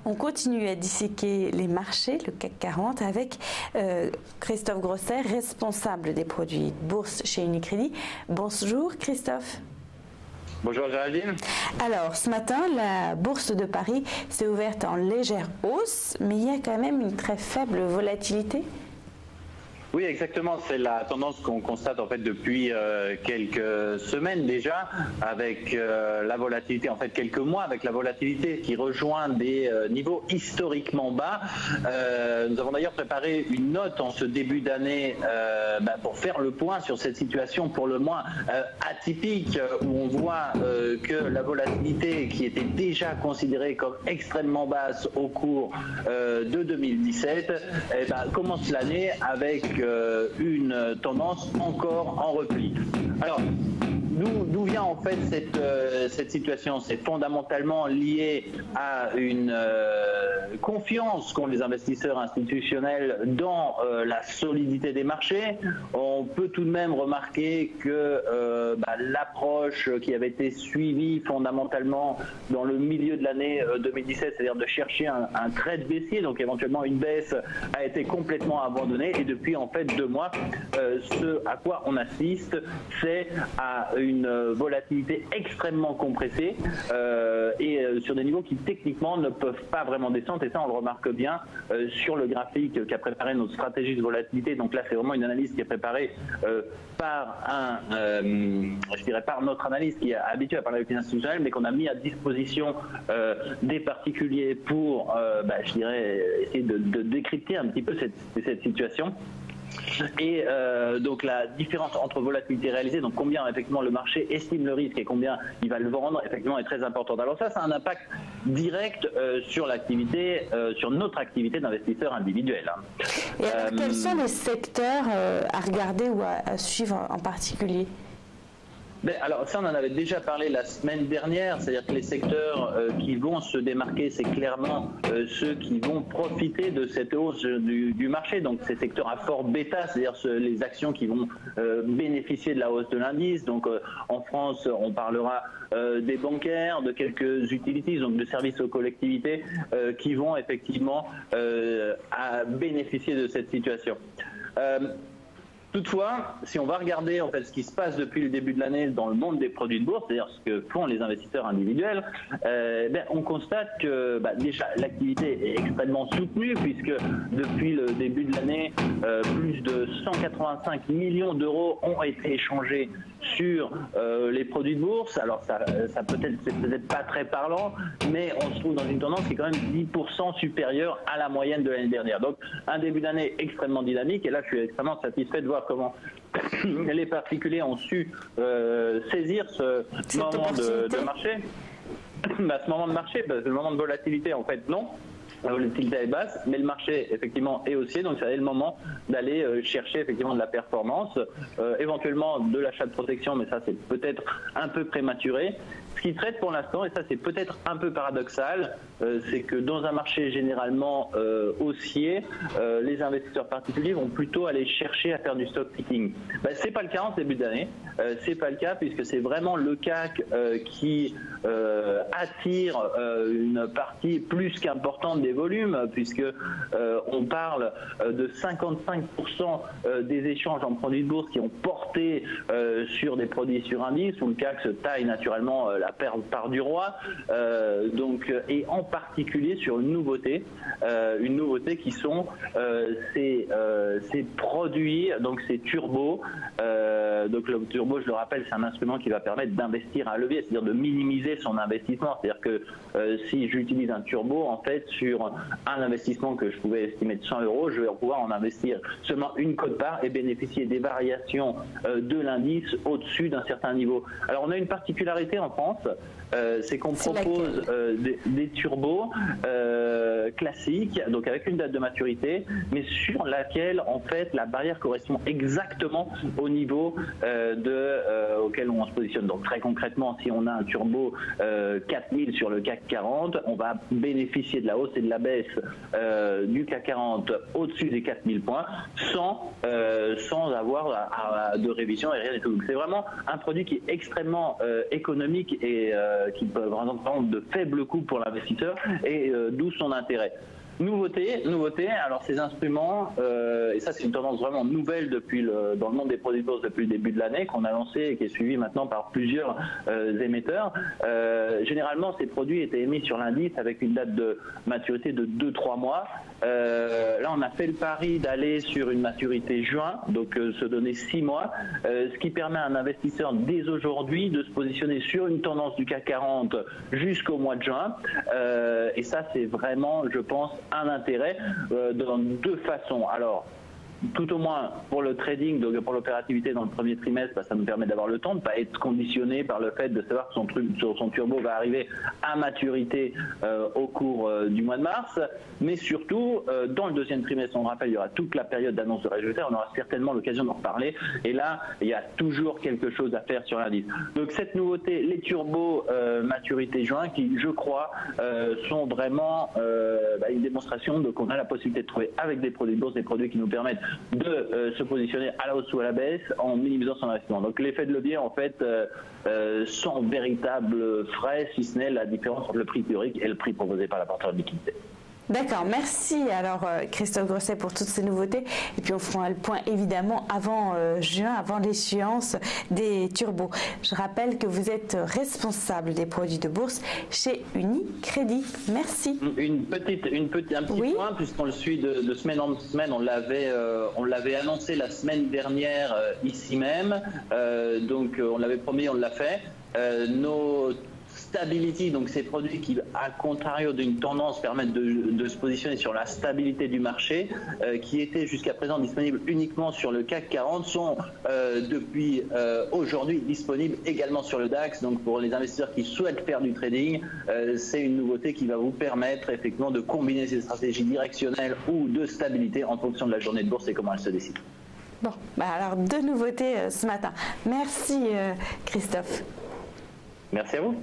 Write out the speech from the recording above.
On continue à disséquer les marchés, le CAC 40, avec Christophe Grosset, responsable des produits de bourse chez Unicredit. Bonjour Christophe. Bonjour Géraldine. Alors, ce matin, la bourse de Paris s'est ouverte en légère hausse, mais il y a quand même une très faible volatilité. Oui, exactement. C'est la tendance qu'on constate en fait depuis quelques semaines déjà, avec la volatilité, en fait quelques mois, avec la volatilité qui rejoint des niveaux historiquement bas. Nous avons d'ailleurs préparé une note en ce début d'année pour faire le point sur cette situation pour le moins atypique, où on voit que la volatilité qui était déjà considérée comme extrêmement basse au cours de 2017 commence l'année avec une tendance encore en repli. Alors, d'où vient en fait cette situation? C'est fondamentalement lié à une confiance qu'ont les investisseurs institutionnels dans la solidité des marchés. On peut tout de même remarquer que l'approche qui avait été suivie fondamentalement dans le milieu de l'année 2017, c'est-à-dire de chercher un trade baissier, donc éventuellement une baisse, a été complètement abandonnée. Et depuis en fait 2 mois, ce à quoi on assiste, c'est à une volatilité extrêmement compressée et sur des niveaux qui techniquement ne peuvent pas vraiment descendre, et ça on le remarque bien sur le graphique qu'a préparé notre stratégie de volatilité. Donc là c'est vraiment une analyse qui est préparée par par notre analyste qui est habitué à parler avec les institutionnels, mais qu'on a mis à disposition des particuliers pour essayer de décrypter un petit peu cette situation. Et donc la différence entre volatilité réalisée, donc combien effectivement le marché estime le risque et combien il va le vendre, effectivement est très importante. Alors ça a un impact direct sur l'activité, sur notre activité d'investisseur individuel. Et alors, quels sont les secteurs à regarder ou à suivre en particulier? Alors ça, on en avait déjà parlé la semaine dernière, c'est-à-dire que les secteurs qui vont se démarquer, c'est clairement ceux qui vont profiter de cette hausse du marché, donc ces secteurs à fort bêta, c'est-à-dire les actions qui vont bénéficier de la hausse de l'indice. Donc en France, on parlera des bancaires, de quelques utilities, donc de services aux collectivités qui vont effectivement bénéficier de cette situation. Toutefois, si on va regarder en fait ce qui se passe depuis le début de l'année dans le monde des produits de bourse, c'est-à-dire ce que font les investisseurs individuels, on constate que déjà l'activité est extrêmement soutenue, puisque depuis le début de l'année, plus de 185 millions d'euros ont été échangés sur les produits de bourse. Alors c'est peut-être pas très parlant, mais on se trouve dans une tendance qui est quand même 10% supérieure à la moyenne de l'année dernière. Donc un début d'année extrêmement dynamique, et là je suis extrêmement satisfait de voir comment les particuliers ont su saisir ce moment de marché. Ce moment de marché, ce moment de volatilité, en fait non. La volatilité est basse, mais le marché effectivement est haussier, donc c'est le moment d'aller chercher effectivement de la performance, éventuellement de l'achat de protection, mais ça c'est peut-être un peu prématuré. Ce qui traite pour l'instant, et ça c'est peut-être un peu paradoxal, c'est que dans un marché généralement haussier, les investisseurs particuliers vont plutôt aller chercher à faire du stock picking. C'est pas le cas en ce début d'année, c'est pas le cas puisque c'est vraiment le CAC qui attire une partie plus qu'importante des volumes, puisque on parle de 55% des échanges en produits de bourse qui ont porté sur des produits sur indice, où le CAC se taille naturellement la part du roi, et en particulier sur une nouveauté qui sont ces produits, donc ces turbos. Donc le turbo, je le rappelle, c'est un instrument qui va permettre d'investir à levier, c'est-à-dire de minimiser son investissement. C'est-à-dire que si j'utilise un turbo, en fait, sur un investissement que je pouvais estimer de 100 €, je vais pouvoir en investir seulement une quote-part et bénéficier des variations de l'indice au-dessus d'un certain niveau. Alors on a une particularité en France, c'est qu'on propose des turbos classiques, donc avec une date de maturité, mais sur laquelle en fait la barrière correspond exactement au niveau auquel on se positionne. Donc très concrètement, si on a un turbo 4000 sur le CAC 40, on va bénéficier de la hausse et de la baisse du CAC 40 au-dessus des 4000 points sans sans avoir de révision et rien du tout. Donc c'est vraiment un produit qui est extrêmement économique et qui peut vraiment de faible coût pour l'investisseur et d'où son intérêt. Nouveauté, alors ces instruments, et ça c'est une tendance vraiment nouvelle dans le monde des produits de bourse depuis le début de l'année, qu'on a lancé et qui est suivi maintenant par plusieurs émetteurs. Généralement ces produits étaient émis sur l'indice avec une date de maturité de 2-3 mois. Là on a fait le pari d'aller sur une maturité juin, donc se donner 6 mois, ce qui permet à un investisseur dès aujourd'hui de se positionner sur une tendance du CAC 40 jusqu'au mois de juin. Et ça c'est vraiment, je pense, un intérêt dans deux façons. Alors, tout au moins pour le trading, donc pour l'opérativité dans le premier trimestre, ça nous permet d'avoir le temps de ne pas être conditionné par le fait de savoir que son turbo va arriver à maturité au cours du mois de mars. Mais surtout, dans le deuxième trimestre, on rappelle, il y aura toute la période d'annonce de résultats, on aura certainement l'occasion d'en reparler. Et là, il y a toujours quelque chose à faire sur l'indice. Donc cette nouveauté, les turbos maturité juin, qui je crois sont vraiment une démonstration qu'on a la possibilité de trouver avec des produits de bourse, des produits qui nous permettent de se positionner à la hausse ou à la baisse en minimisant son investissement. Donc l'effet de levier en fait sans véritable frais, si ce n'est la différence entre le prix théorique et le prix proposé par l'apporteur de liquidité. D'accord, merci alors Christophe Grosset pour toutes ces nouveautés et puis on fera le point évidemment avant juin, avant l'échéance des turbos. Je rappelle que vous êtes responsable des produits de bourse chez Unicredit. Merci. Un petit point puisqu'on le suit de semaine en semaine, on l'avait annoncé la semaine dernière ici même, donc on l'avait promis, on l'a fait. Nos stability, donc ces produits qui, à contrario d'une tendance, permettent de se positionner sur la stabilité du marché, qui étaient jusqu'à présent disponibles uniquement sur le CAC 40, sont depuis aujourd'hui disponibles également sur le DAX. Donc pour les investisseurs qui souhaitent faire du trading, c'est une nouveauté qui va vous permettre effectivement de combiner ces stratégies directionnelles ou de stabilité en fonction de la journée de bourse et comment elle se décide. Bon, alors deux nouveautés ce matin. Merci Christophe. Merci à vous.